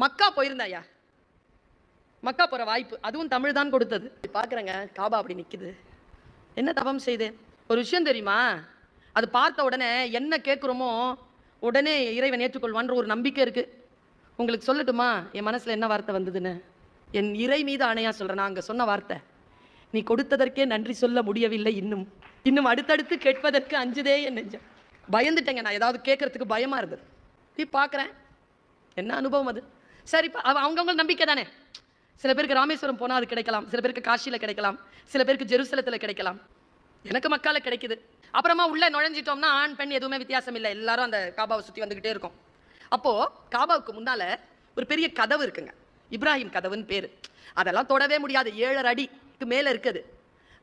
மக்கா போயிருந்தாயா? மக்கா போற வாய்ப்பு அதுவும் தமிழ் தான் கொடுத்தது. பாக்குறேங்க காபா அப்படி நிக்குது. என்ன தவம் செய்தேன்? ஒரு விஷயம் தெரியுமா? அது பார்த்த உடனே என்ன கேட்குறோமோ உடனே இறைவன் ஏற்றுக்கொள்வான்ற ஒரு நம்பிக்கை இருக்கு. உங்களுக்கு சொல்லட்டுமா என் மனசுல என்ன வார்த்தை வந்ததுன்னு? என் இறை மீது ஆணையா சொல்றேன். நான் அங்க சொன்ன வார்த்தை, நீ கொடுத்ததற்கே நன்றி சொல்ல முடியவில்லை, இன்னும் இன்னும் அடுத்தடுத்து கேட்பதற்கு அஞ்சுதே என் நெஞ்சம். பயந்துட்டேங்க. நான் ஏதாவது கேட்கறதுக்கு பயமா இருந்தது. பார்க்குறேன் என்ன அனுபவம் அது. சரி, அவங்கவுங்க நம்பிக்கை தானே. சில பேருக்கு ராமேஸ்வரம் போனால் அது கிடைக்கலாம், சில பேருக்கு காசியில் கிடைக்கலாம், சில பேருக்கு ஜெருசலத்தில் கிடைக்கலாம். எனக்கு மக்கால கிடைக்குது. அப்புறமா உள்ள நுழைஞ்சிட்டோம்னா ஆண் பெண் எதுவுமே வித்தியாசம் இல்லை, எல்லாரும் அந்த காபாவை சுற்றி வந்துக்கிட்டே இருக்கும். அப்போது காபாவுக்கு முன்னால் ஒரு பெரிய கதவு இருக்குங்க, இப்ராஹிம் கதவுன்னு பேர். அதெல்லாம் தொடவே முடியாது, 7.5 அடிக்கு மேலே இருக்குது.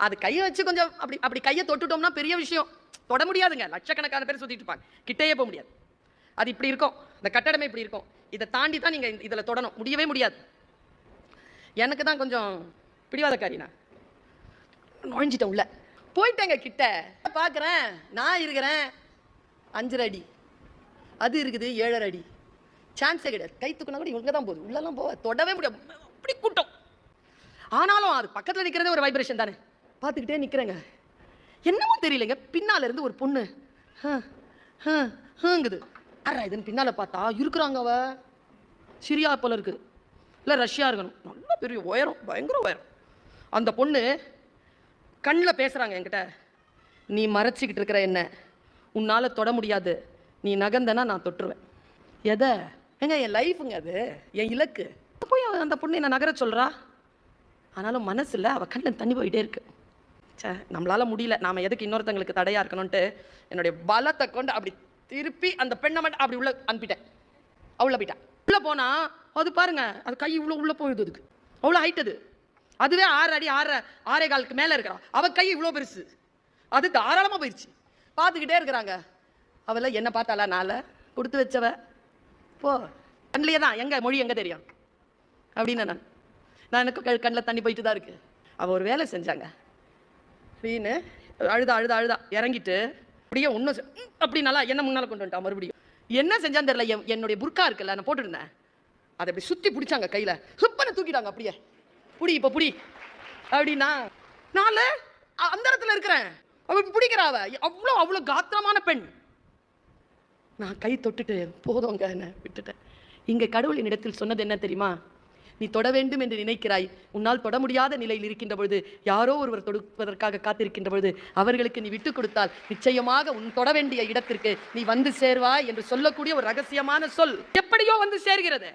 அது கையை வச்சு கொஞ்சம் அப்படி அப்படி கையை தொட்டுட்டோம்னா பெரிய விஷயம். தொட முடியாதுங்க, லட்சக்கணக்கான பேர் சுற்றிட்டு இருப்பாங்க, கிட்டேயே போக முடியாது. அது இப்படி இருக்கும், இந்த கட்டடமே இப்படி இருக்கும். இதை தாண்டி தான் நீங்கள் இதில் தொடணும், முடியவே முடியாது. எனக்கு தான் கொஞ்சம் பிடிவாதக்காரி, நான் நுழைஞ்சிட்டேன் உள்ள. போயிட்டேங்க கிட்ட, பார்க்குறேன் நான் இருக்கிறேன் 5.5 அடி, அது இருக்குது 7.5 அடி. சான்ஸே கிடையாது. கை தூக்கினா கூட இவங்க தான் போகுது, உள்ளெல்லாம் போக தொடவே முடியாது, அப்படி கூட்டம். ஆனாலும் அது பக்கத்தில் நிற்கிறதே ஒரு வைப்ரேஷன் தானே. பார்த்துக்கிட்டே நிற்கிறேங்க. என்னமோ தெரியலைங்க, பின்னால் இருந்து ஒரு பொண்ணு ஹங்குது. அறா இதுன்னு பின்னால் பார்த்தா இருக்கிறாங்க, அவ சிரியா போல இருக்குது, இல்லை ரஷ்யா இருக்கணும். நல்லா பெரிய உயரம், பயங்கர உயரம். அந்த பொண்ணு கண்ணில் பேசுகிறாங்க என்கிட்ட, நீ மறைச்சிக்கிட்டு இருக்கிற என்ன உன்னால் தொட முடியாது, நீ நகர்ந்தனா நான் தொட்டுருவேன். எதை எங்க? என் லைஃபுங்க, அது என் இலக்கு. போய் அந்த பொண்ணு என்ன நகர சொல்கிறா. ஆனாலும் மனசில் அவள் கண்ணில் தண்ணி போயிட்டே இருக்கு. சே, நம்மளால் முடியல, நாம் எதுக்கு இன்னொருத்தங்களுக்கு தடையாக இருக்கணும்ன்ட்டு என்னுடைய பலத்தை கொண்டு அப்படி திருப்பி அந்த பெண்ணை மட்டும் அப்படி உள்ள அனுப்பிட்டேன். அவ்வளோ போயிட்டான். உள்ளே போனால் அது பாருங்க, அது கை இவ்வளோ உள்ளே போயிடுது, அதுக்கு அவ்வளோ ஹைட். அது அதுவே 6 அடி 6.25 மேலே இருக்கிறா. அவள் கை இவ்வளோ பெருசு, அது தாராளமாக போயிடுச்சு. பார்த்துக்கிட்டே இருக்கிறாங்க. அவளை என்ன பார்த்தாளா, நாளை கொடுத்து வச்சவ போ, கண்ணிலே தான், எங்கே மொழி எங்கே தெரியும் அப்படின்னு நான் எனக்கு கண்ணில் தண்ணி போயிட்டு தான் இருக்கு. அவள் ஒரு வேலை செஞ்சாங்க அப்படின்னு அழுதா இறங்கிட்டு அப்படியே ஒன்றும் அப்படி நல்லா என்ன முன்னால் கொண்டு வந்துட்டான். மறுபடியும் என்ன செஞ்சான்னு தெரியல. என்னுடைய புர்கா இருக்குல்ல, நான் போட்டுருந்தேன், அதை அப்படி சுற்றி பிடிச்சாங்க கையில், ஹிப்பனை தூக்கிட்டாங்க. அப்படியே புடி, இப்போ புடி அப்படின்னா நான் அந்த இடத்துல இருக்கிறேன். அவள் பிடிக்கிறா, அவ்வளோ காத்திரமான பெண். நான் கை தொட்டுட்டு போதுங்க என்ன விட்டுட்டேன். இங்கே கடவுளின் இடத்தில் சொன்னது என்ன தெரியுமா? நீ தொட வேண்டும் என்று நினைக்கிறாய், உன்னால் தொட முடியாத நிலையில் இருக்கின்ற பொழுது, யாரோ ஒருவர் தொடுப்பதற்காக காத்திருக்கின்ற பொழுது அவர்களுக்கு நீ விட்டு கொடுத்தால் நிச்சயமாக உன் தொட வேண்டிய இடத்திற்கு நீ வந்து சேர்வாய் என்று சொல்லக்கூடிய ஒரு ரகசியமான சொல் எப்படியோ வந்து சேர்கிறது.